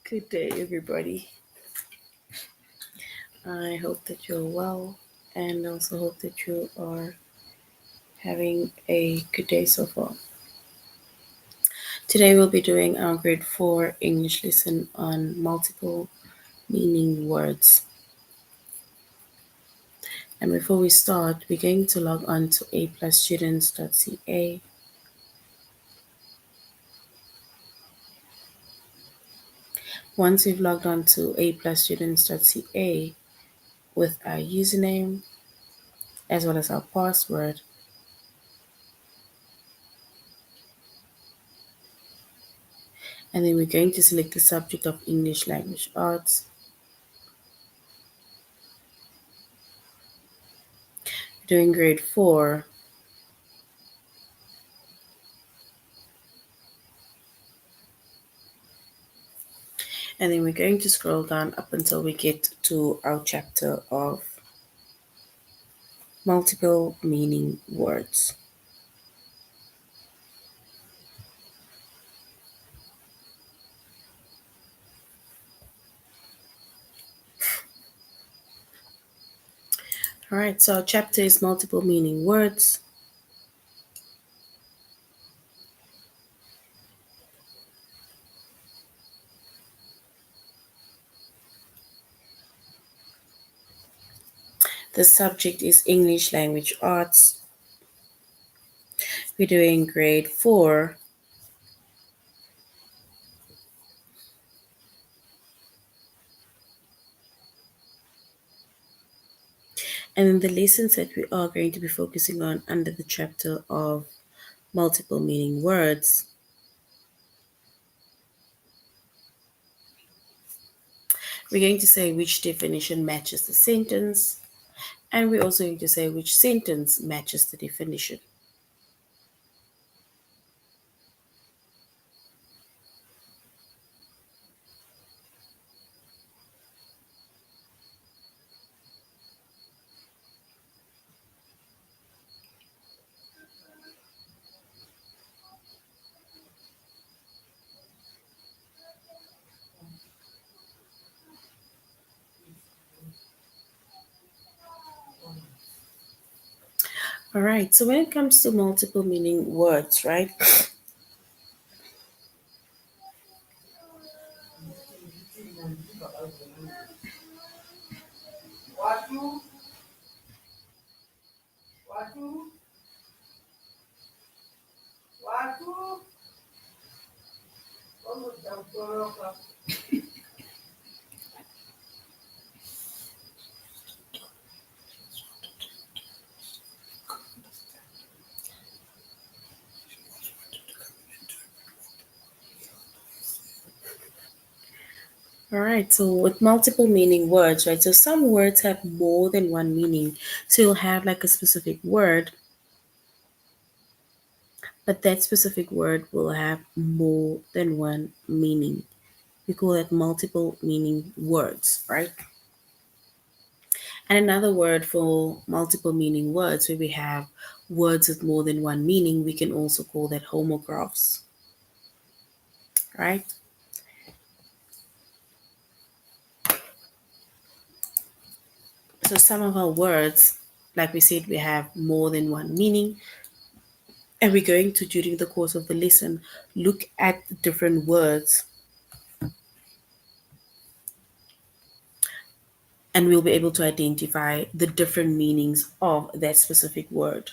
Good day, everybody. I hope that you're well and also hope that you are having a good day so far. Today, we'll be doing our grade 4 English lesson on multiple meaning words. And before we start, we're going to log on to aplusstudents.ca. Once we've logged on to aplusstudents.ca with our username as well as our password, and then we're going to select the subject of English Language Arts. Doing grade 4, and then we're going to scroll down up until we get to our chapter of multiple meaning words. All right, so our chapter is multiple meaning words. The subject is English Language Arts. We're doing grade 4. And then the lessons that we are going to be focusing on under the chapter of multiple meaning words. We're going to say which definition matches the sentence, and we're also going to say which sentence matches the definition. All right, so when it comes to multiple meaning words, right? All right, so with multiple meaning words, right? So some words have more than one meaning. So you'll have like a specific word, but that specific word will have more than one meaning. We call that multiple meaning words, right? And another word for multiple meaning words, where we have words with more than one meaning, we can also call that homographs, right? So some of our words, like we said, we have more than one meaning. And we're going to, during the course of the lesson, look at the different words and we'll be able to identify the different meanings of that specific word.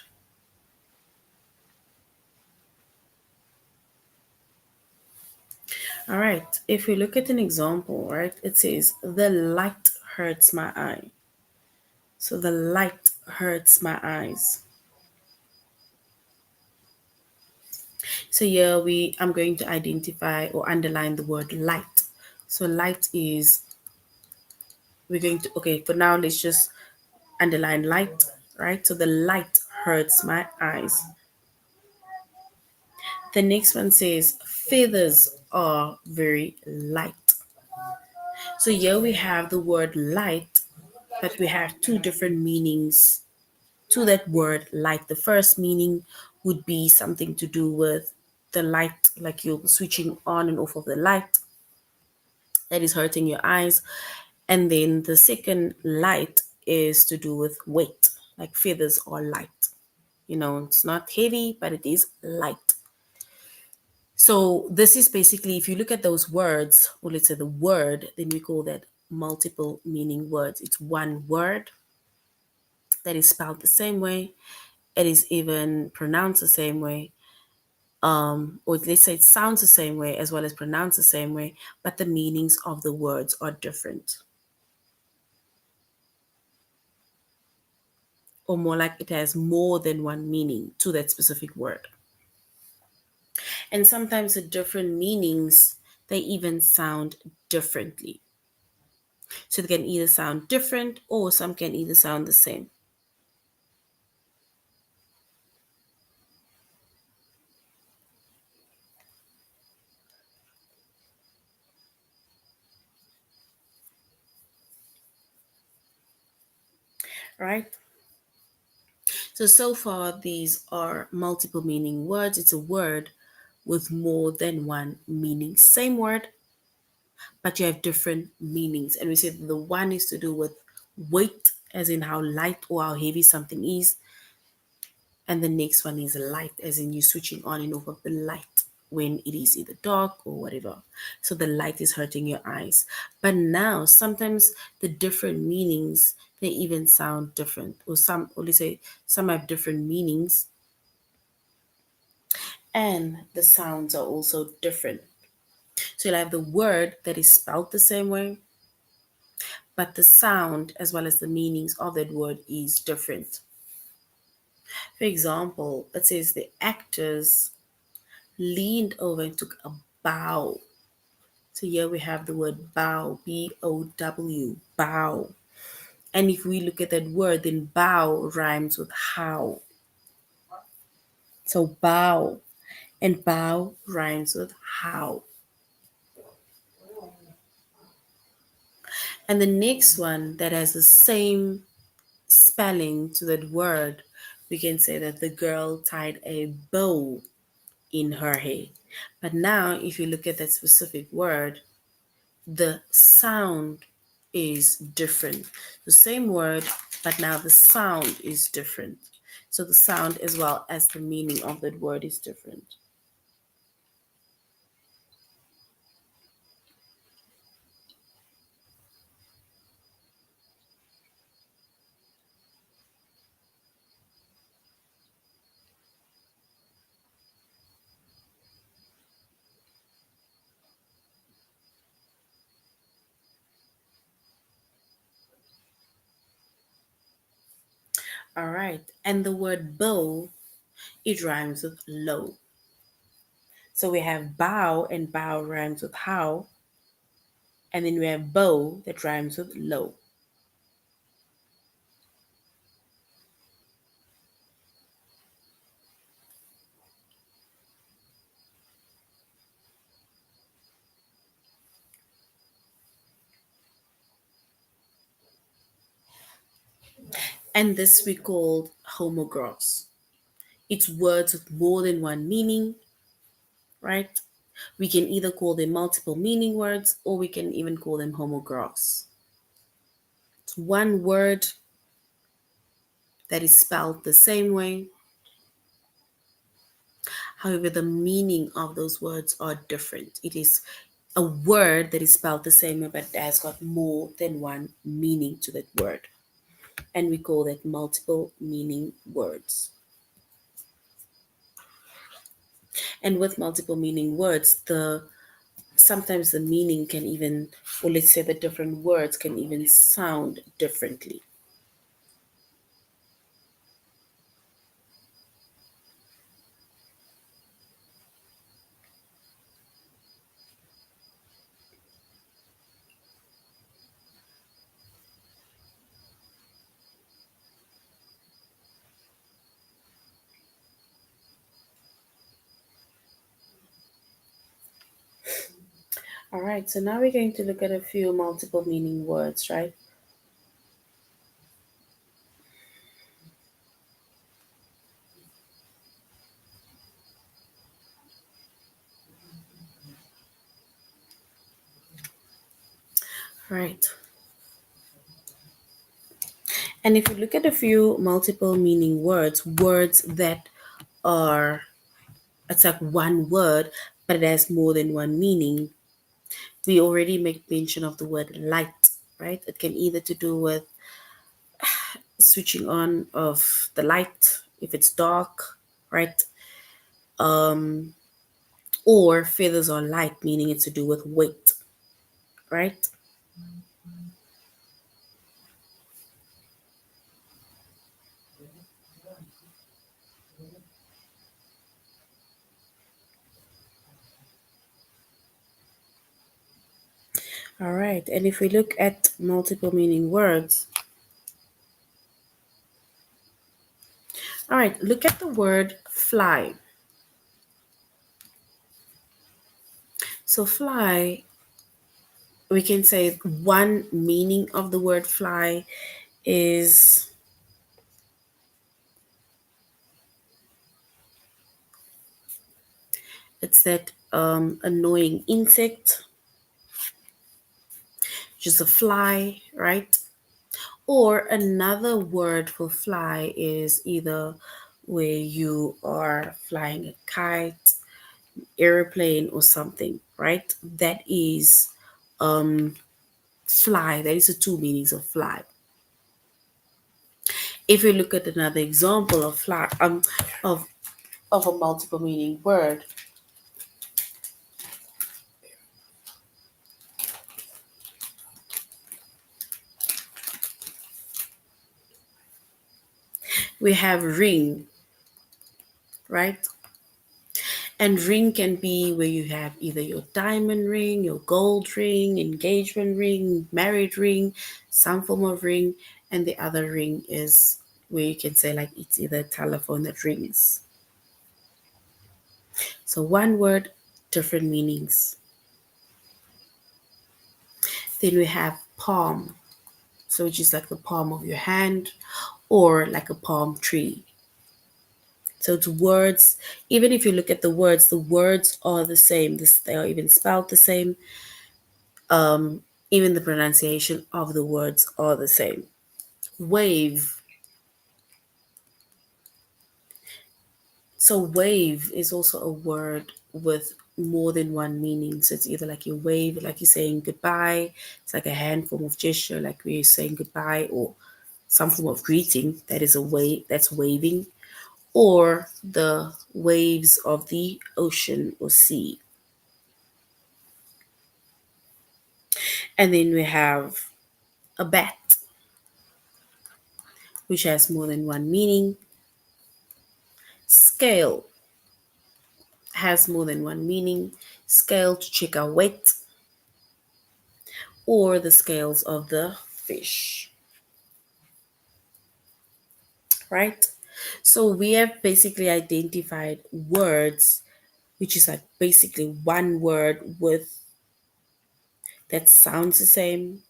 All right, if we look at an example, right, it says, the light hurts my eye. So the light hurts my eyes. So here I'm going to identify or underline the word light. So light is, we're going to, okay, for now, let's just underline light, right? So the light hurts my eyes. The next one says, feathers are very light. So here we have the word light, but we have two different meanings to that word light. The first meaning would be something to do with the light, like you're switching on and off of the light, that is hurting your eyes. And then the second light is to do with weight, like feathers are light. It's not heavy, but it is light. So this is basically, if you look at those words, or let's say the word, then we call that multiple meaning words. It's one word that is spelled the same way. It is even pronounced the same way. Or let's say it sounds the same way as well as pronounced the same way, but the meanings of the words are different. Or more like it has more than one meaning to that specific word. And sometimes the different meanings, they even sound differently. So they can either sound different or some can either sound the same. Right? So far, these are multiple meaning words. It's a word with more than one meaning. Same word, but you have different meanings. And we said the one is to do with weight, as in how light or how heavy something is. And the next one is light, as in you switching on and off of the light when it is either dark or whatever. So the light is hurting your eyes. But now sometimes the different meanings, they even sound different. Or let's say some have different meanings and the sounds are also different. So you'll have the word that is spelled the same way, but the sound as well as the meanings of that word is different. For example, it says the actors leaned over and took a bow. So here we have the word bow, B-O-W, bow. And if we look at that word, then bow rhymes with how. So bow and bow rhymes with how. And the next one that has the same spelling to that word, we can say that the girl tied a bow in her hair. But now, if you look at that specific word, the sound is different. The same word, but now the sound is different. So the sound as well as the meaning of that word is different. All right. And the word bow, it rhymes with low. So we have bow, and bow rhymes with how. And then we have bow that rhymes with low. And this we call homographs. It's words with more than one meaning, right? We can either call them multiple meaning words or we can even call them homographs. It's one word that is spelled the same way. However, the meaning of those words are different. It is a word that is spelled the same way but has got more than one meaning to that word. And we call that multiple meaning words. And with multiple meaning words, the sometimes the meaning can even, or let's say the different words can even sound differently. All right, so now we're going to look at a few multiple meaning words, right? Right. And if you look at a few multiple meaning words, words that are, it's like one word, but it has more than one meaning, we already make mention of the word light, right? It can either to do with switching on of the light if it's dark, right? Um, or feathers are light, meaning it's to do with weight, right? All right. And if we look at multiple meaning words, all right, look at the word fly. So, fly, we can say one meaning of the word fly is it's that annoying insect, just a fly, right? Or another word for fly is either where you are flying a kite, airplane, or something, right? That is um, fly. That is the two meanings of fly. If we look at another example of fly, of of a multiple meaning word, we have ring, right? And ring can be where you have either your diamond ring, your gold ring, engagement ring, married ring, some form of ring, and the other ring is where you can say like it's either a telephone that rings. So one word, different meanings. Then we have palm, so which is like the palm of your hand or like a palm tree. So it's words, even if you look at the words are the same. They are even spelled the same. Even the pronunciation of the words are the same. Wave. So wave is also a word with more than one meaning. So it's either like you wave, like you're saying goodbye. It's like a hand form of gesture, like we're saying goodbye, or some form of greeting. That is a wave. That's waving, or the waves of the ocean or sea. And then we have a bat, which has more than one meaning. Scale has more than one meaning. Scale to check our weight, or the scales of the fish, right? So we have basically identified words, which is like basically one word with that sounds the same.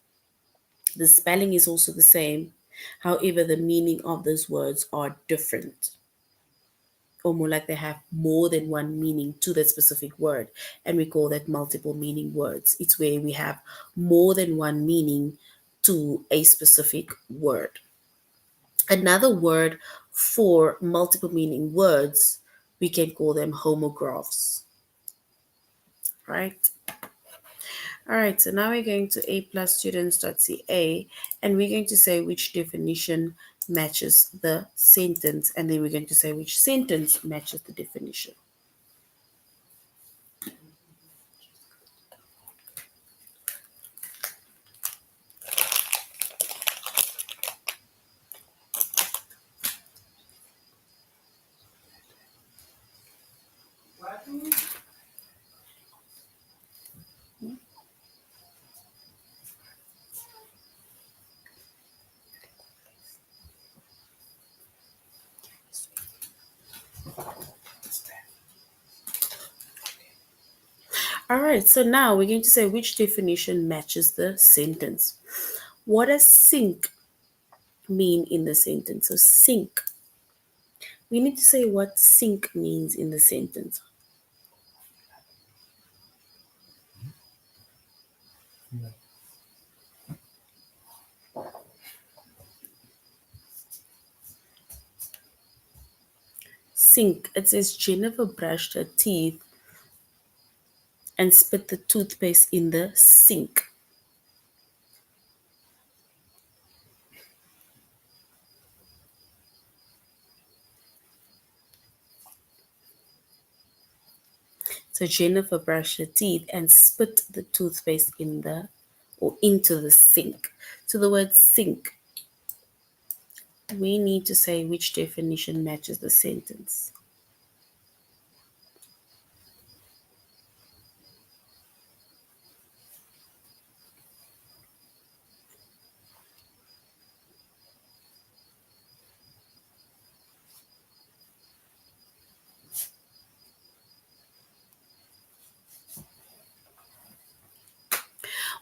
The spelling is also the same. However, the meaning of those words are different, or more like they have more than one meaning to that specific word. And we call that multiple meaning words. It's where we have more than one meaning to a specific word. Another word for multiple meaning words, we can call them homographs, right? All right, so now we're going to aplusstudents.ca and we're going to say which definition matches the sentence, and then we're going to say which sentence matches the definition. All right, so now we're going to say which definition matches the sentence. What does sink mean in the sentence? So, sink. We need to say what sink means in the sentence. sink, it says Jennifer brushed her teeth and spit the toothpaste in the sink. So Jennifer brushed her teeth and spit the toothpaste in the or into the sink. So the word sink, we need to say which definition matches the sentence.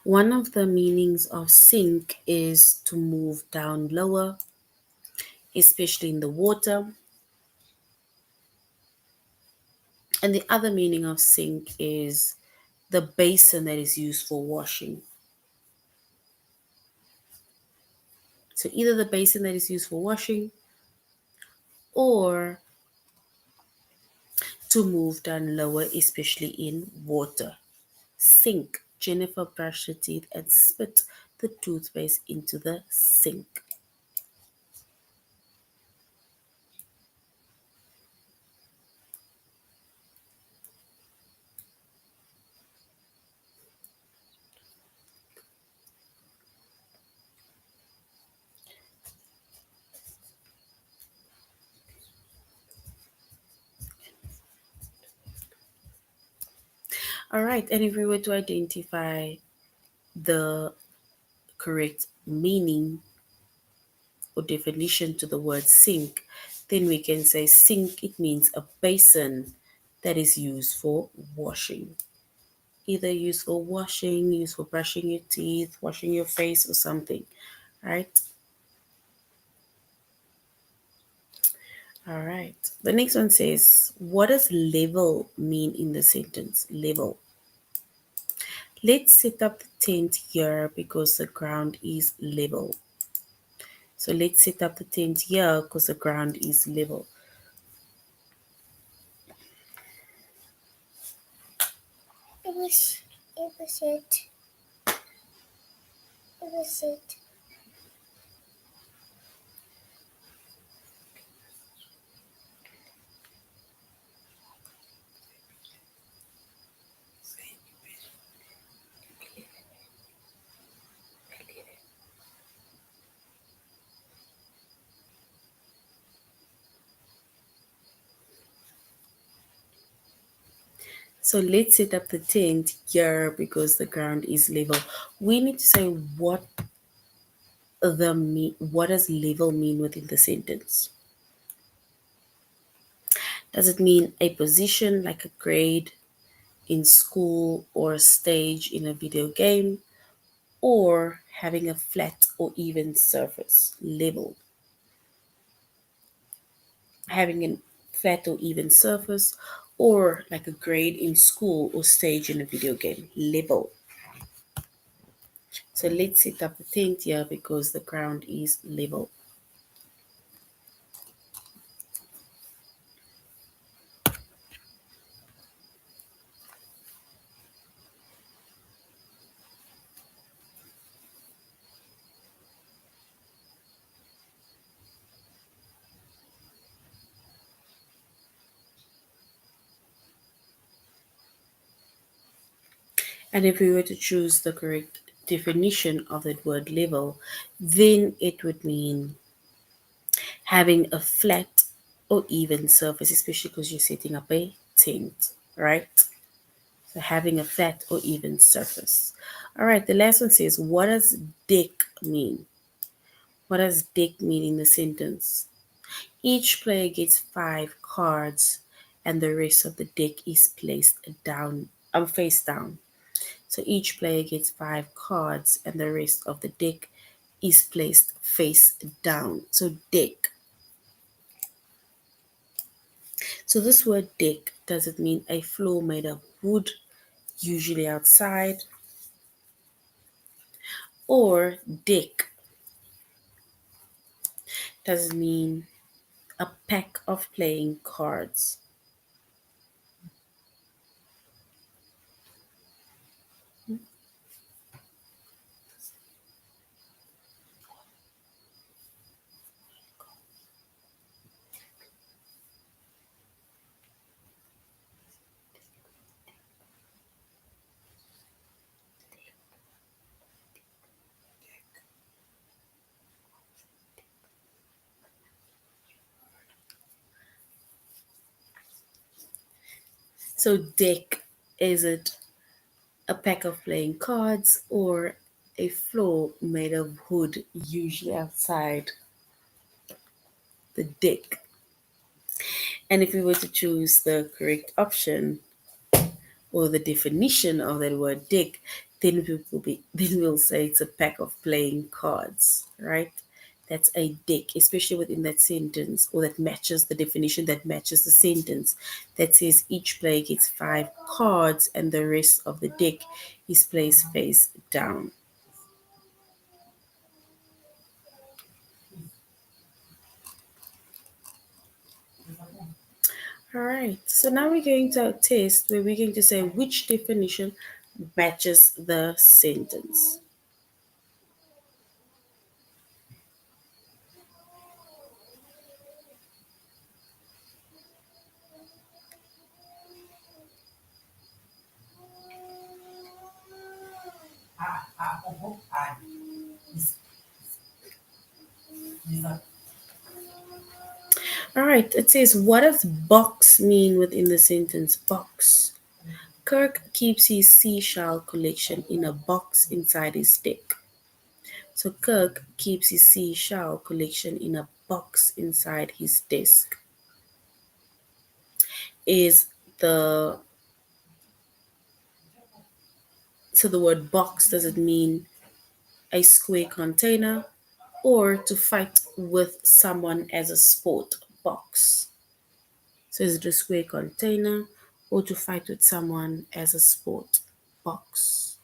One of the meanings of sink is to move down lower, especially in the water. And the other meaning of sink is the basin that is used for washing. So either the basin that is used for washing or to move down lower, especially in water. Sink. Jennifer brushed her teeth and spit the toothpaste into the sink. All right, and if we were to identify the correct meaning or definition to the word sink, then we can say sink, it means a basin that is used for washing. Either used for washing, used for brushing your teeth, washing your face, or something, right? All right. The next one says, what does level mean in the sentence? Level. Let's set up the tent here because the ground is level. So let's set up the tent here because the ground is level. It was it. It was it. So let's set up the tent here because the ground is level. We need to say what does level mean within the sentence. Does it mean a position like a grade in school or a stage in a video game, or having a flat or even surface? Level. Having a flat or even surface, or like a grade in school or stage in a video game. Level. So let's set up the tent here because the ground is level. And if we were to choose the correct definition of that word level, then it would mean having a flat or even surface, especially because you're setting up a tent, right? So having a flat or even surface. All right, the last one says, what does deck mean? What does deck mean in the sentence? Each player gets 5 cards and the rest of the deck is placed down, face down. So each player gets 5 cards and the rest of the deck is placed face down. So deck. So this word deck, does it mean a floor made of wood, usually outside? Or deck, does it mean a pack of playing cards. So, deck, is it a pack of playing cards or a floor made of wood, usually outside the deck? And if we were to choose the correct option or the definition of that word deck, then we'll say it's a pack of playing cards, right? That's a deck, especially within that sentence, or that matches the definition, that matches the sentence that says each player gets 5 cards and the rest of the deck is placed face down. All right, so now we're going to a test where we're going to say which definition matches the sentence. All right, it says, what does box mean within the sentence box? Kirk keeps his seashell collection in a box inside his deck. So Kirk keeps his seashell collection in a box inside his desk. Is the so the word box, does it mean a square container or to fight with someone as a sport box? So is it a square container or to fight with someone as a sport box?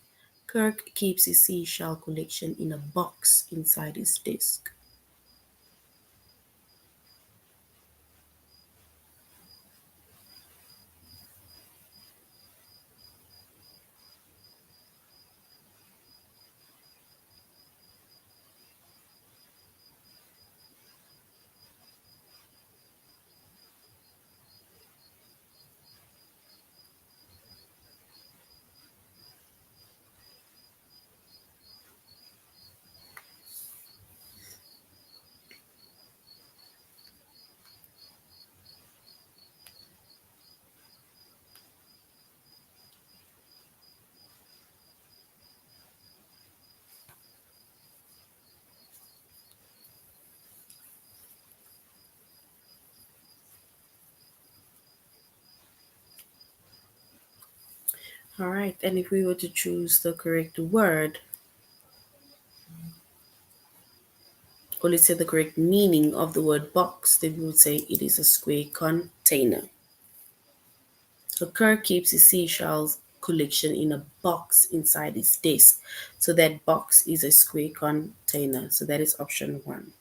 Kirk keeps his seashell collection in a box inside his desk. All right, and if we were to choose the correct word, or let's say the correct meaning of the word box, then we would say it is a square container. So Kirk keeps his seashells collection in a box inside his desk. So that box is a square container. So that is option one.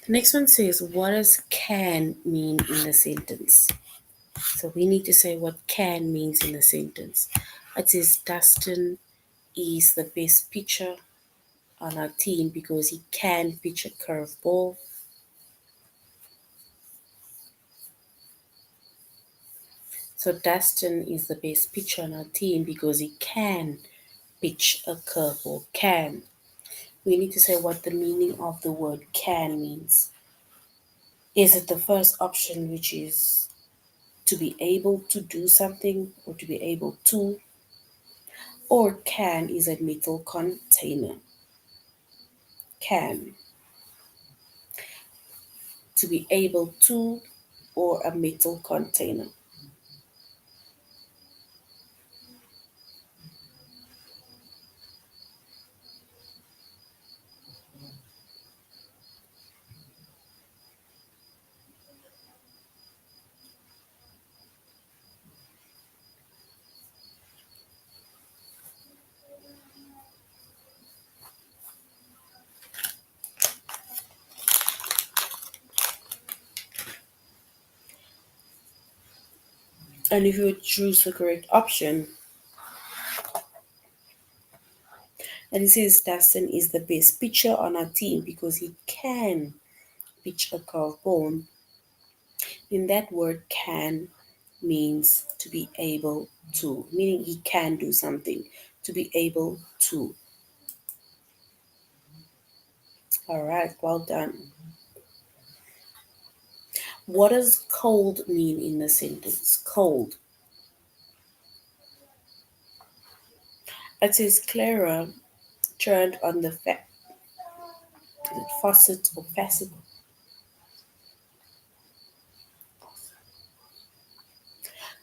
The next one says, what does can mean in the sentence? So we need to say what can means in the sentence. It says Dustin is the best pitcher on our team because he can pitch a curveball. So Dustin is the best pitcher on our team because he can pitch a curveball. Can. We need to say what the meaning of the word can means. Is it the first option, which is to be able to do something or to be able to? Or can is a metal container. Can. To be able to or a metal container. And if you would choose the correct option, and it says Dustin is the best pitcher on our team because he can pitch a curveball, then that word can means to be able to, meaning he can do something, to be able to. All right, well done. What does cold mean in the sentence? Cold. It says Clara turned on the faucet or facet.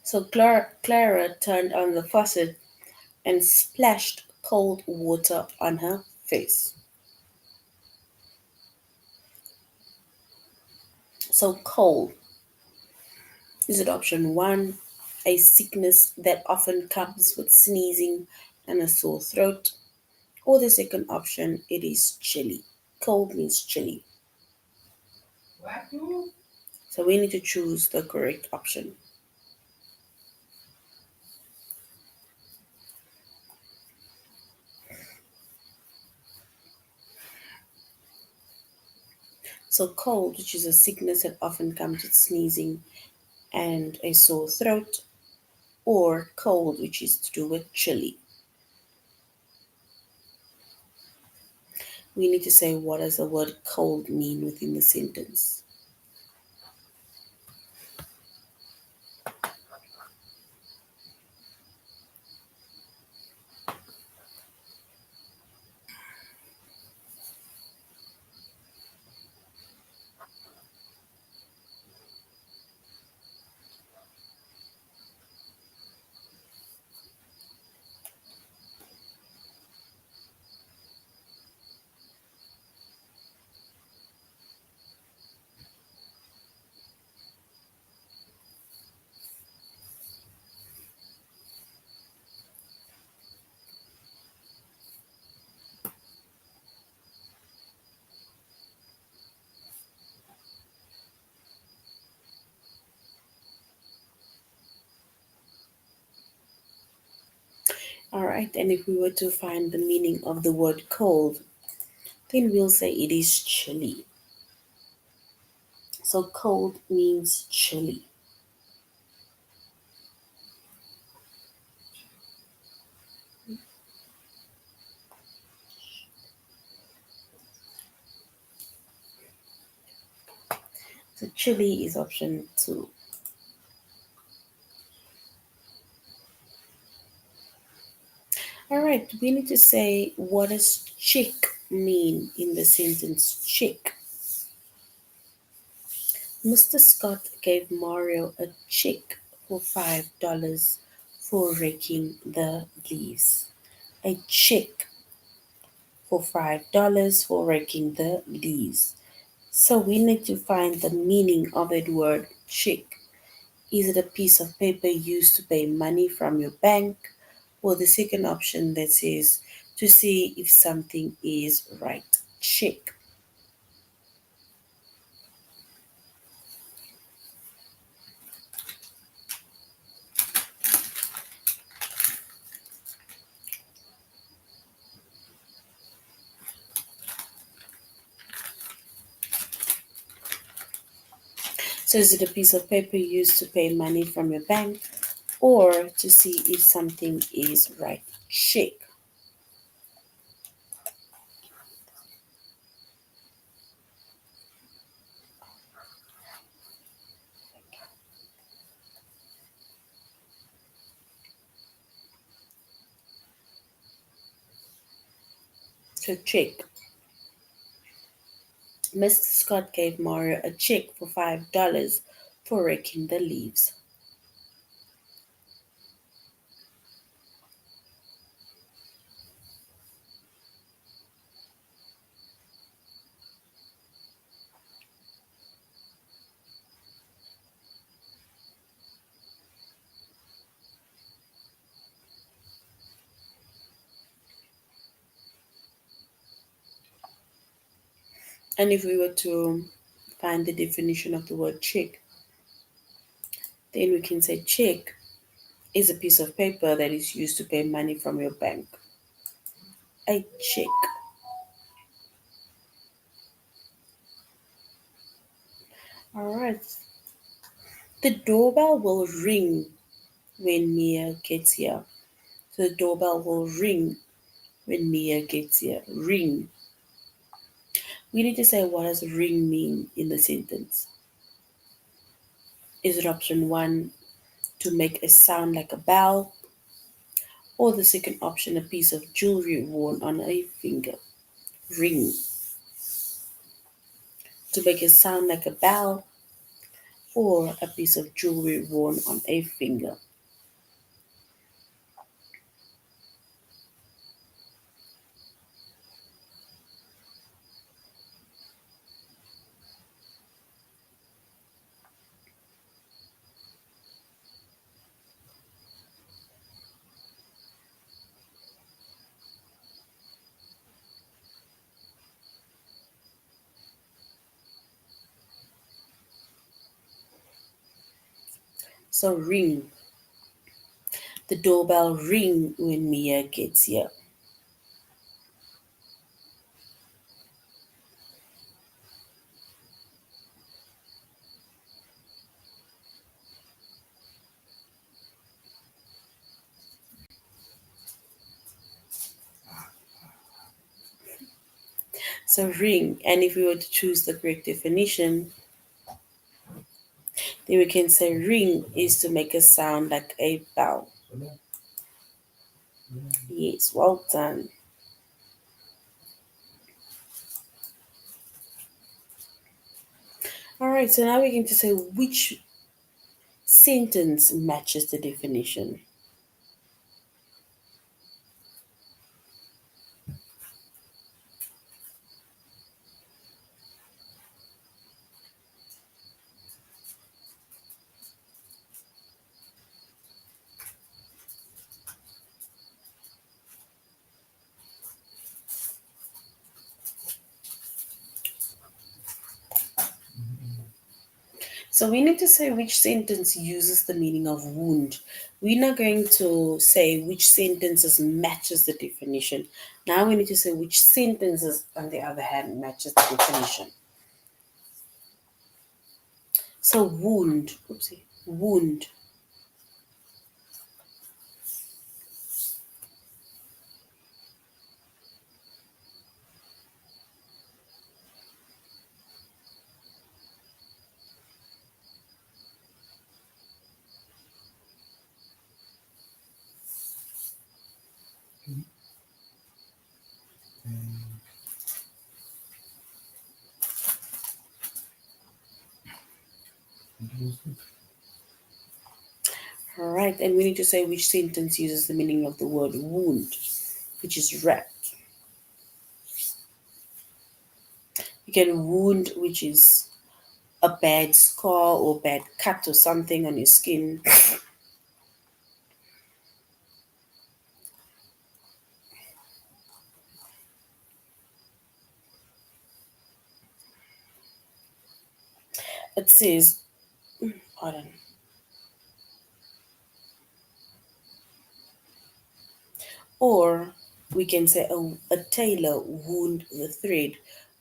So Clara turned on the faucet and splashed cold water on her face. So cold, is it option one, a sickness that often comes with sneezing and a sore throat? Or the second option, it is chilly. Cold means chilly. So we need to choose the correct option. So cold, which is a sickness that often comes with sneezing and a sore throat, or cold, which is to do with chilly. We need to say what does the word cold mean within the sentence. All right, and if we were to find the meaning of the word cold, then we'll say it is chilly. So cold means chilly. So chilly is option two. All right, we need to say what does chick mean in the sentence chick. Mr. Scott gave Mario a check for $5 for raking the leaves. A check for $5 for raking the leaves. So we need to find the meaning of that word check. Is it a piece of paper used to pay money from your bank? Or the second option that says to see if something is right. Check. So is it a piece of paper used to pay money from your bank or to see if something is right? Check. So check. Mr. Scott gave Mario a check for $5 for raking the leaves. And if we were to find the definition of the word check, then we can say check is a piece of paper that is used to pay money from your bank. A check. All right. The doorbell will ring when Mia gets here. So the doorbell will ring when Mia gets here. Ring. We need to say, what does ring mean in the sentence? Is it option one, to make a sound like a bell? Or the second option, a piece of jewelry worn on a finger? Ring. To make a sound like a bell, or a piece of jewelry worn on a finger? So ring. The doorbell ring when Mia gets here. So ring. And if we were to choose the correct definition, then we can say ring is to make a sound like a bell. Yes, well done. All right, so now we're going to say which sentence matches the definition. So we need to say which sentence uses the meaning of wound. We're not going to say which sentences matches the definition. Now we need to say which sentences, on the other hand, matches the definition. So wound, oopsie, wound. All right, and we need to say which sentence uses the meaning of the word wound, which is wrapped. You get wound, which is a bad scar or bad cut or something on your skin. It says, pardon, or we can say a tailor wound the thread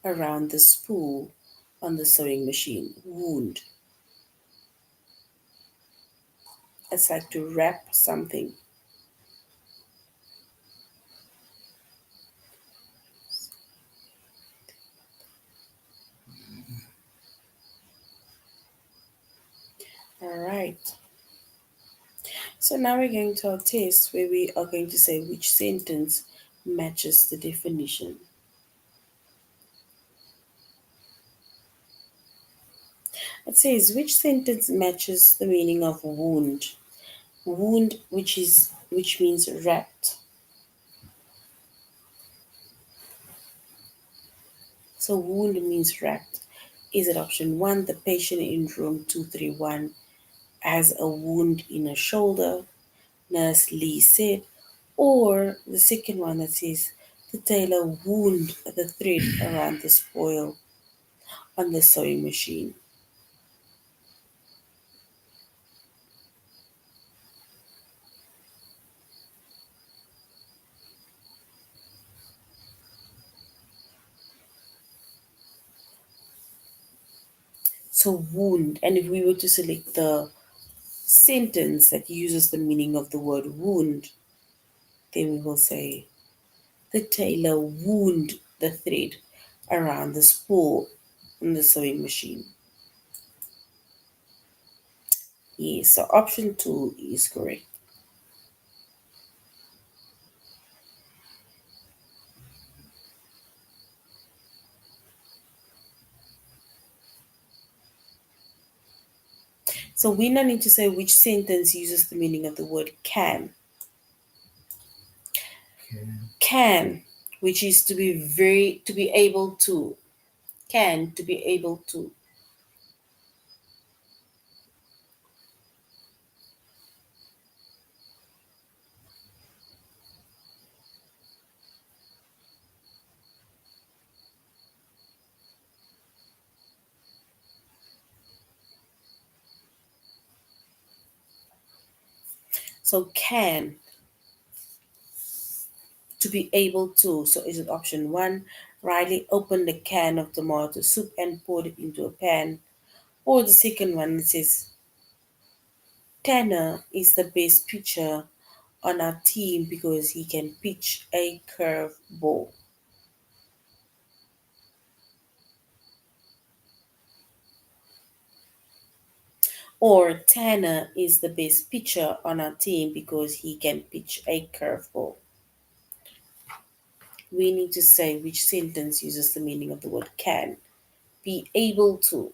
around the spool on the sewing machine. Wound. It's like to wrap something. All right. So now we're going to our test where we are going to say which sentence matches the definition. It says which sentence matches the meaning of wound. Wound, which means wrapped. So wound means wrapped. Is it option one, the patient in room 231 has a wound in her shoulder, Nurse Lee said, or the second one that says the tailor wound the thread around the spoil on the sewing machine. So wound, and if we were to select the sentence that uses the meaning of the word wound, then we will say the tailor wound the thread around the spool in the sewing machine. Yes, so option two is correct. So we now need to say which sentence uses the meaning of the word can. Can, which is to be able to. Can, to be able to. So can, to be able to. So is it option one? Riley opened a can of tomato soup and poured it into a pan. Or the second one, it says Tanner is the best pitcher on our team because he can pitch a curve ball. Or Tanner is the best pitcher on our team because he can pitch a curveball. We need to say which sentence uses the meaning of the word can. Be able to.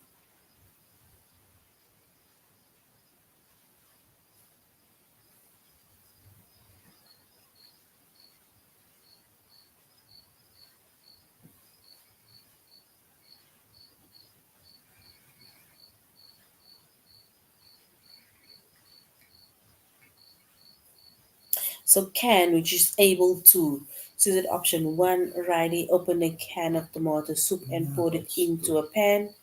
So can, which is able to. So that option one, Riley opened a can of tomato soup and poured it into a pan.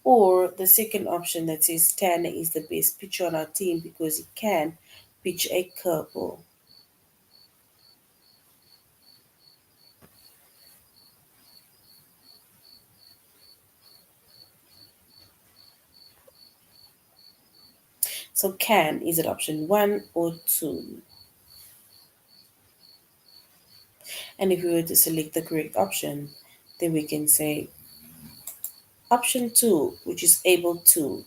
Or the second option that says Tanner is the best pitcher on our team because he can pitch a curveball. So can, is it option one or two? And if we were to select the correct option, then we can say option two, which is able to.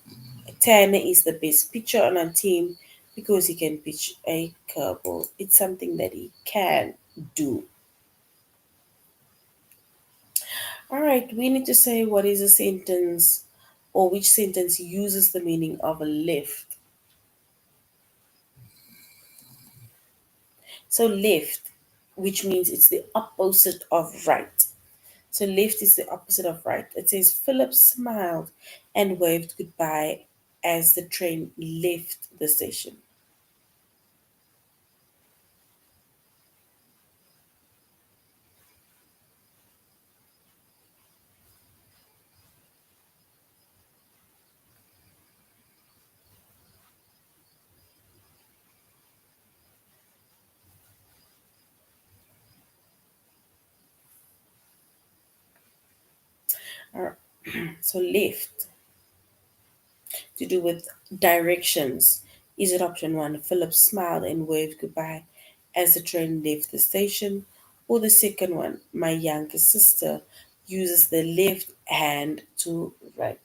Tanner is the best pitcher on our team because he can pitch a curveball. It's something that he can do. All right, we need to say what is a sentence or which sentence uses the meaning of a left. So left, which means it's the opposite of right. So left is the opposite of right. It says Philip smiled and waved goodbye as the train left the station. All right. So left to do with directions. Is it option one? Philip smiled and waved goodbye as the train left the station. Or the second one, my younger sister uses the left hand to write.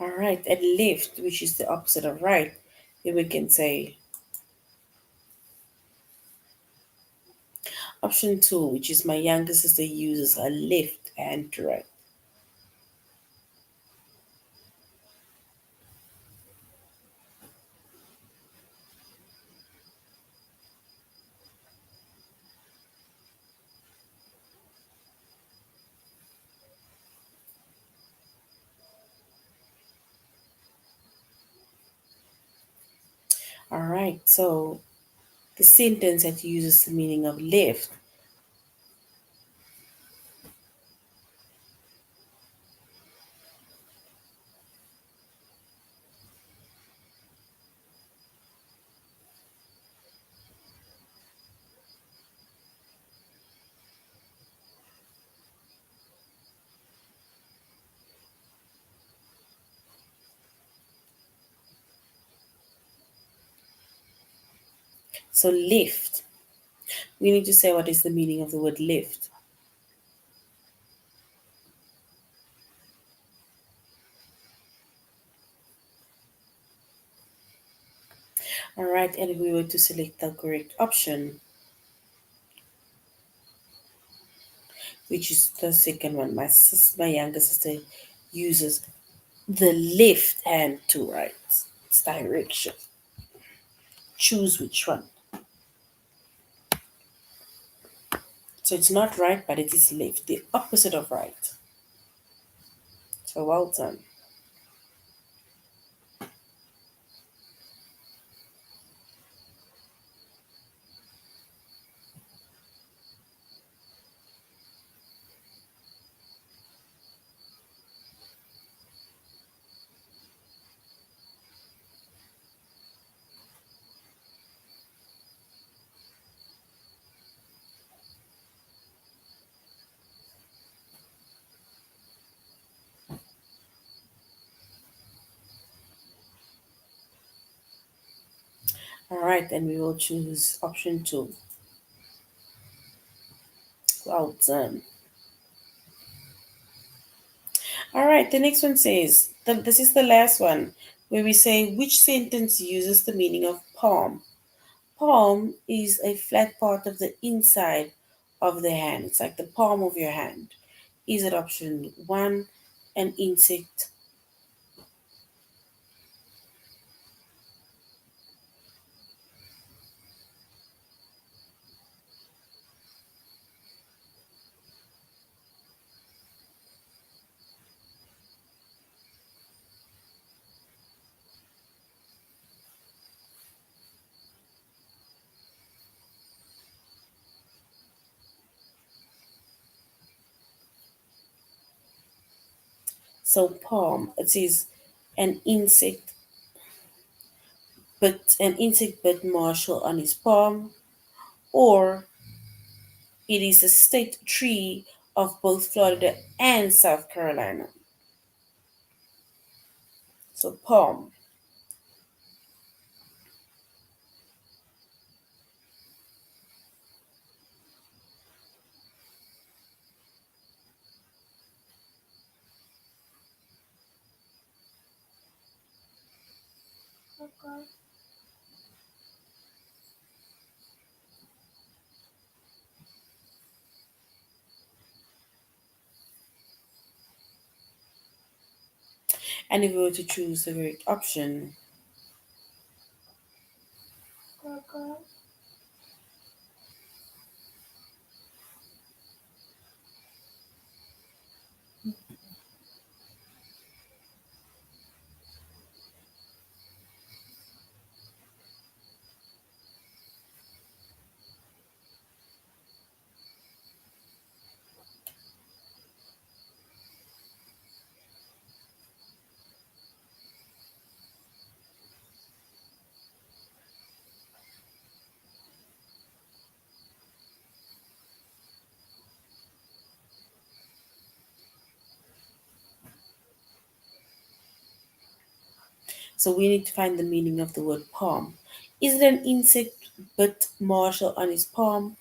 All right, and left, which is the opposite of right, then we can say option two, which is my younger sister uses her left hand to write. All right, so the sentence that uses the meaning of lift. So lift. We need to say what is the meaning of the word lift. All right, and if we were to select the correct option, which is the second one, my younger sister uses the left hand to write. It's direction. Choose which one. So it's not right, but it is left, the opposite of right. So well done. All right, then we will choose option two. Well done. All right, the next one says, this is the last one, where we say which sentence uses the meaning of palm. Palm is a flat part of the inside of the hand. It's like the palm of your hand. Is it option one, an insect? So palm, it is an insect, but an insect bit Marshall on his palm, or it is a state tree of both Florida and South Carolina. So palm. And if we were to choose the correct option, so we need to find the meaning of the word palm. Is it an insect bit Marshall on his palm?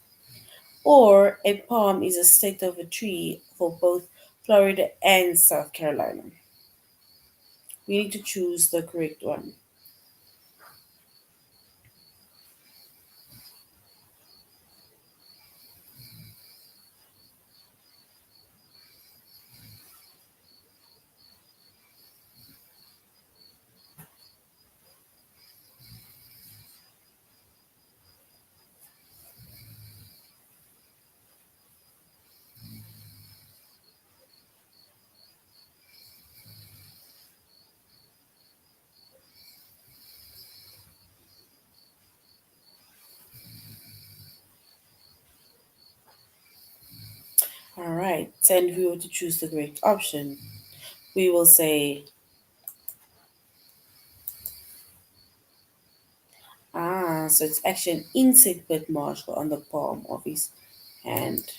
Or a palm is a state of a tree for both Florida and South Carolina? We need to choose the correct one. All right. And if we were to choose the correct option, we will say, so it's actually an insect bit marshal on the palm of his hand.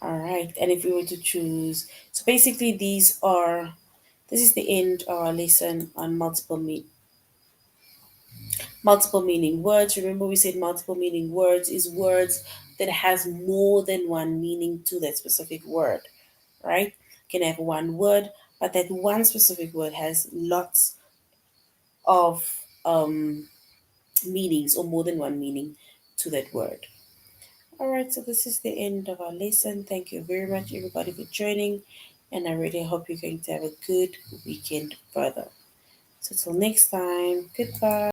All right. And if we were to choose, so basically this is the end of our lesson on multiple meaning words. Remember we said multiple meaning words is words that has more than one meaning to that specific word, right? Can have one word, but that one specific word has lots of meanings or more than one meaning to that word. All right, so this is the end of our lesson. Thank you very much, everybody, for joining, and I really hope you're going to have a good weekend further. So, till next time, goodbye.